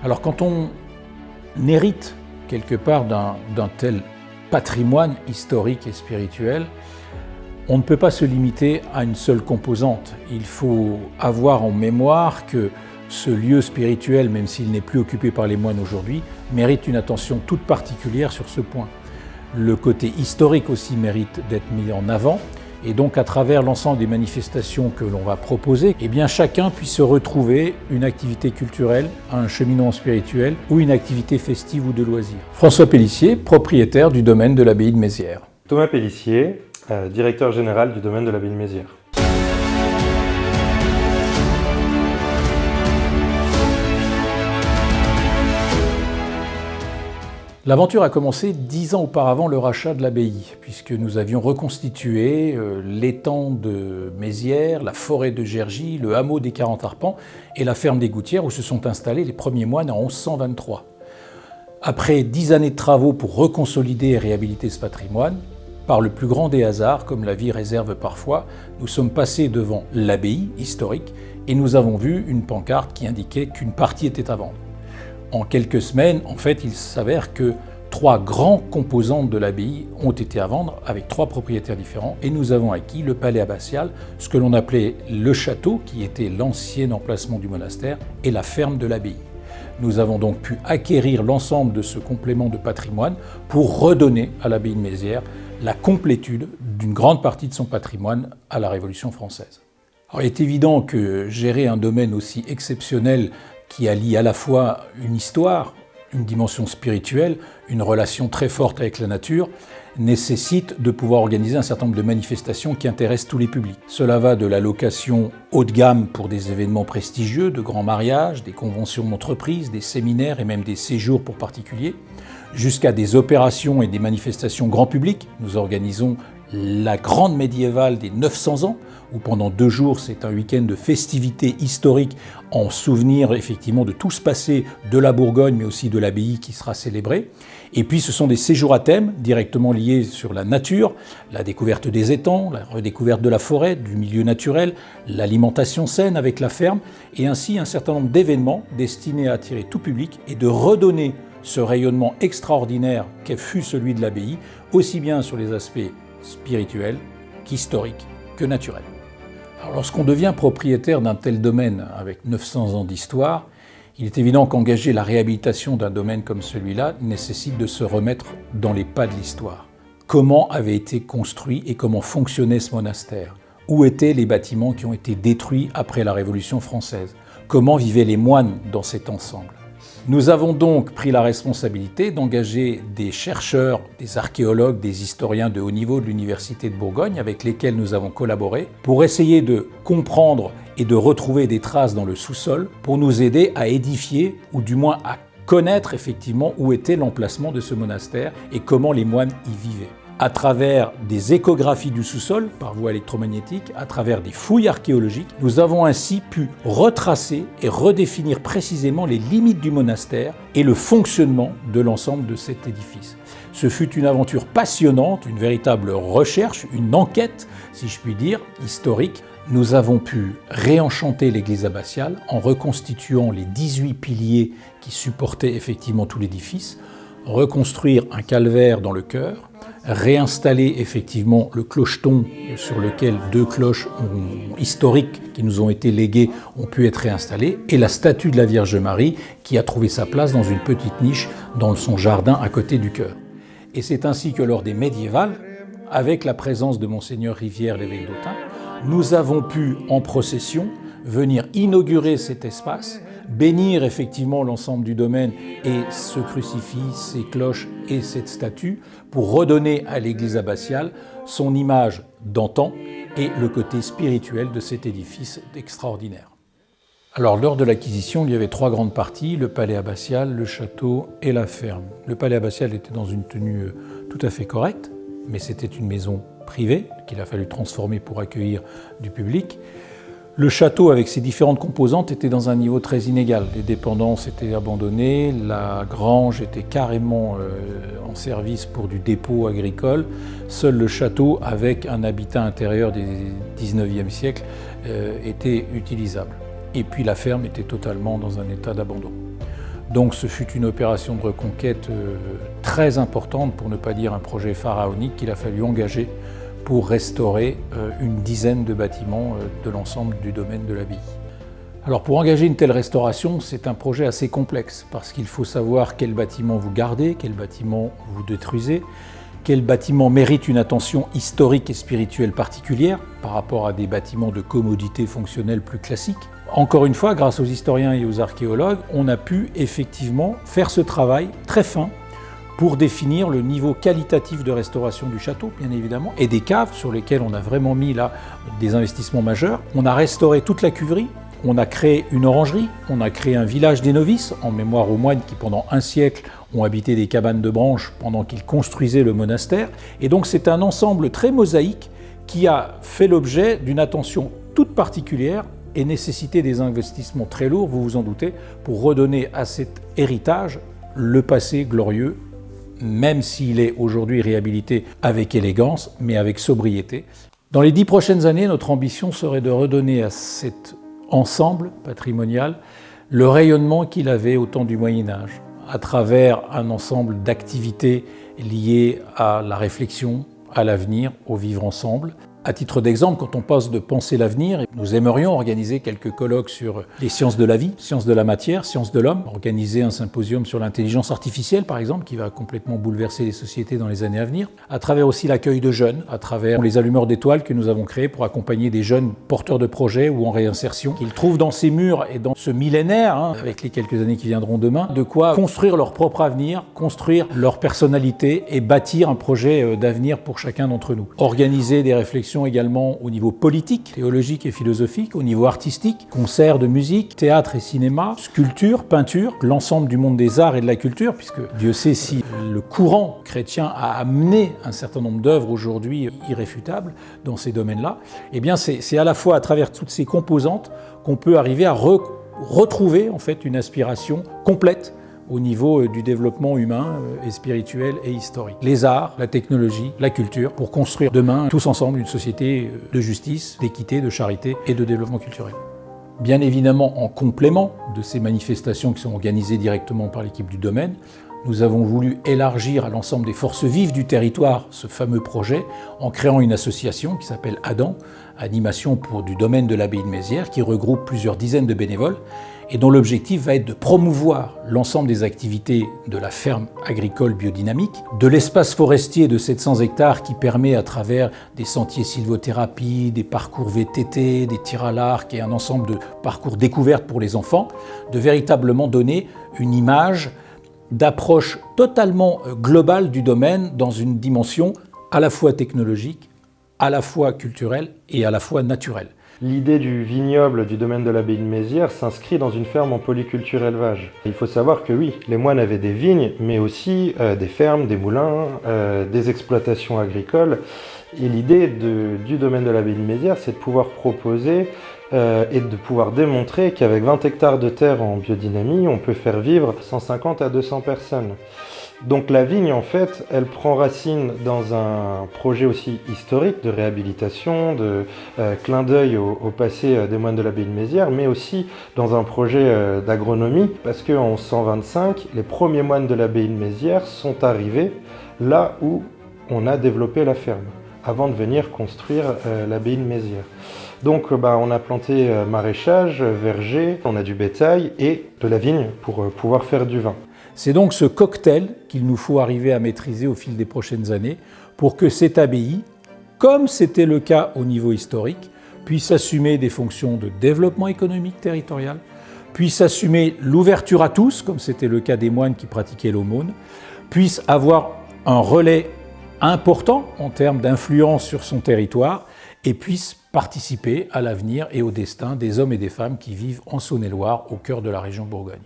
Alors quand on hérite quelque part d'un tel patrimoine historique et spirituel, on ne peut pas se limiter à une seule composante. Il faut avoir en mémoire que ce lieu spirituel, même s'il n'est plus occupé par les moines aujourd'hui, mérite une attention toute particulière sur ce point. Le côté historique aussi mérite d'être mis en avant, et donc à travers l'ensemble des manifestations que l'on va proposer, eh bien chacun puisse se retrouver une activité culturelle, un cheminement spirituel ou une activité festive ou de loisirs. François Pellissier, propriétaire du domaine de l'abbaye de Mézières. Thomas Pellissier, directeur général du domaine de l'abbaye de Mézières. L'aventure a commencé 10 ans auparavant le rachat de l'abbaye, puisque nous avions reconstitué l'étang de Mézières, la forêt de Gergy, le hameau des 40 arpents et la ferme des Gouttières où se sont installés les premiers moines en 1123. Après 10 années de travaux pour reconsolider et réhabiliter ce patrimoine, par le plus grand des hasards, comme la vie réserve parfois, nous sommes passés devant l'abbaye historique et nous avons vu une pancarte qui indiquait qu'une partie était à vendre. En quelques semaines, en fait, il s'avère que 3 grands composantes de l'abbaye ont été à vendre avec 3 propriétaires différents et nous avons acquis le palais abbatial, ce que l'on appelait le château, qui était l'ancien emplacement du monastère, et la ferme de l'abbaye. Nous avons donc pu acquérir l'ensemble de ce complément de patrimoine pour redonner à l'abbaye de Mézières la complétude d'une grande partie de son patrimoine à la Révolution française. Alors, il est évident que gérer un domaine aussi exceptionnel qui allie à la fois une histoire, une dimension spirituelle, une relation très forte avec la nature, nécessite de pouvoir organiser un certain nombre de manifestations qui intéressent tous les publics. Cela va de la location haut de gamme pour des événements prestigieux, de grands mariages, des conventions d'entreprise, des séminaires et même des séjours pour particuliers, jusqu'à des opérations et des manifestations grand public. Nous organisons la grande médiévale des 900 ans, où pendant 2 jours, c'est un week-end de festivités historiques en souvenir effectivement de tout ce passé de la Bourgogne, mais aussi de l'abbaye qui sera célébrée. Et puis ce sont des séjours à thème directement liés sur la nature, la découverte des étangs, la redécouverte de la forêt, du milieu naturel, l'alimentation saine avec la ferme, et ainsi un certain nombre d'événements destinés à attirer tout public et de redonner ce rayonnement extraordinaire qu'est fut celui de l'abbaye, aussi bien sur les aspects spirituels qu'historiques que naturels. Alors, lorsqu'on devient propriétaire d'un tel domaine avec 900 ans d'histoire, il est évident qu'engager la réhabilitation d'un domaine comme celui-là nécessite de se remettre dans les pas de l'histoire. Comment avait été construit et comment fonctionnait ce monastère? Où étaient les bâtiments qui ont été détruits après la Révolution française? Comment vivaient les moines dans cet ensemble? Nous avons donc pris la responsabilité d'engager des chercheurs, des archéologues, des historiens de haut niveau de l'Université de Bourgogne avec lesquels nous avons collaboré pour essayer de comprendre et de retrouver des traces dans le sous-sol pour nous aider à édifier ou du moins à connaître effectivement où était l'emplacement de ce monastère et comment les moines y vivaient. À travers des échographies du sous-sol par voie électromagnétique, à travers des fouilles archéologiques, nous avons ainsi pu retracer et redéfinir précisément les limites du monastère et le fonctionnement de l'ensemble de cet édifice. Ce fut une aventure passionnante, une véritable recherche, une enquête, si je puis dire, historique. Nous avons pu réenchanter l'église abbatiale en reconstituant les 18 piliers qui supportaient effectivement tout l'édifice, reconstruire un calvaire dans le chœur, réinstaller effectivement le clocheton sur lequel 2 cloches historiques qui nous ont été léguées ont pu être réinstallées, et la statue de la Vierge Marie qui a trouvé sa place dans une petite niche dans son jardin à côté du chœur. Et c'est ainsi que lors des médiévales, avec la présence de Monseigneur Rivière, l'évêque d'Autun, nous avons pu en procession venir inaugurer cet espace, bénir effectivement l'ensemble du domaine et ce crucifix, ces cloches et cette statue pour redonner à l'église abbatiale son image d'antan et le côté spirituel de cet édifice extraordinaire. Alors lors de l'acquisition, il y avait 3 grandes parties, le palais abbatial, le château et la ferme. Le palais abbatial était dans une tenue tout à fait correcte, mais c'était une maison privée qu'il a fallu transformer pour accueillir du public. Le château, avec ses différentes composantes, était dans un niveau très inégal. Les dépendances étaient abandonnées, la grange était carrément en service pour du dépôt agricole. Seul le château, avec un habitat intérieur du 19e siècle, était utilisable. Et puis la ferme était totalement dans un état d'abandon. Donc ce fut une opération de reconquête très importante, pour ne pas dire un projet pharaonique qu'il a fallu engager pour restaurer une dizaine de bâtiments de l'ensemble du domaine de l'abbaye. Alors pour engager une telle restauration, c'est un projet assez complexe parce qu'il faut savoir quel bâtiment vous gardez, quel bâtiment vous détruisez, quel bâtiment mérite une attention historique et spirituelle particulière par rapport à des bâtiments de commodité fonctionnelle plus classiques. Encore une fois, grâce aux historiens et aux archéologues, on a pu effectivement faire ce travail très fin pour définir le niveau qualitatif de restauration du château, bien évidemment, et des caves sur lesquelles on a vraiment mis là des investissements majeurs. On a restauré toute la cuverie. On a créé une orangerie, on a créé un village des novices, en mémoire aux moines qui pendant un siècle ont habité des cabanes de branches pendant qu'ils construisaient le monastère. Et donc c'est un ensemble très mosaïque qui a fait l'objet d'une attention toute particulière et nécessité des investissements très lourds, vous vous en doutez, pour redonner à cet héritage le passé glorieux, même s'il est aujourd'hui réhabilité avec élégance, mais avec sobriété. Dans les 10 prochaines années, notre ambition serait de redonner à cet ensemble patrimonial le rayonnement qu'il avait au temps du Moyen-Âge, à travers un ensemble d'activités liées à la réflexion, à l'avenir, au vivre ensemble. À titre d'exemple, quand on passe de penser l'avenir, nous aimerions organiser quelques colloques sur les sciences de la vie, sciences de la matière, sciences de l'homme, organiser un symposium sur l'intelligence artificielle par exemple, qui va complètement bouleverser les sociétés dans les années à venir, à travers aussi l'accueil de jeunes, à travers les allumeurs d'étoiles que nous avons créés pour accompagner des jeunes porteurs de projets ou en réinsertion, qu'ils trouvent dans ces murs et dans ce millénaire, avec les quelques années qui viendront demain, de quoi construire leur propre avenir, construire leur personnalité et bâtir un projet d'avenir pour chacun d'entre nous. Organiser des réflexions également au niveau politique, théologique et philosophique, au niveau artistique, concerts de musique, théâtre et cinéma, sculpture, peinture, l'ensemble du monde des arts et de la culture, puisque Dieu sait si le courant chrétien a amené un certain nombre d'œuvres aujourd'hui irréfutables dans ces domaines-là. Eh bien, c'est à la fois à travers toutes ces composantes qu'on peut arriver à retrouver en fait une aspiration complète au niveau du développement humain et spirituel et historique. Les arts, la technologie, la culture, pour construire demain, tous ensemble, une société de justice, d'équité, de charité et de développement culturel. Bien évidemment, en complément de ces manifestations qui sont organisées directement par l'équipe du domaine, nous avons voulu élargir à l'ensemble des forces vives du territoire ce fameux projet en créant une association qui s'appelle Adam, Animation du domaine de l'abbaye de Mézières, qui regroupe plusieurs dizaines de bénévoles et dont l'objectif va être de promouvoir l'ensemble des activités de la ferme agricole biodynamique, de l'espace forestier de 700 hectares qui permet à travers des sentiers sylvothérapie, des parcours VTT, des tirs à l'arc et un ensemble de parcours découvertes pour les enfants, de véritablement donner une image d'approche totalement globale du domaine dans une dimension à la fois technologique, à la fois culturelle et à la fois naturelle. L'idée du vignoble du domaine de l'abbaye de Mézières s'inscrit dans une ferme en polyculture élevage. Il faut savoir que oui, les moines avaient des vignes, mais aussi des fermes, des moulins, des exploitations agricoles. Et l'idée du domaine de l'abbaye de Mézières, c'est de pouvoir proposer et de pouvoir démontrer qu'avec 20 hectares de terre en biodynamie, on peut faire vivre 150 à 200 personnes. Donc la vigne, en fait, elle prend racine dans un projet aussi historique de réhabilitation, de clin d'œil au passé des moines de l'abbaye de Mézières, mais aussi dans un projet d'agronomie, parce qu'en 1125, les premiers moines de l'abbaye de Mézières sont arrivés là où on a développé la ferme, avant de venir construire l'abbaye de Mézières. Donc on a planté maraîchage, verger, on a du bétail et de la vigne pour pouvoir faire du vin. C'est donc ce cocktail qu'il nous faut arriver à maîtriser au fil des prochaines années pour que cette abbaye, comme c'était le cas au niveau historique, puisse assumer des fonctions de développement économique territorial, puisse assumer l'ouverture à tous, comme c'était le cas des moines qui pratiquaient l'aumône, puisse avoir un relais important en termes d'influence sur son territoire et puisse participer à l'avenir et au destin des hommes et des femmes qui vivent en Saône-et-Loire, au cœur de la région Bourgogne.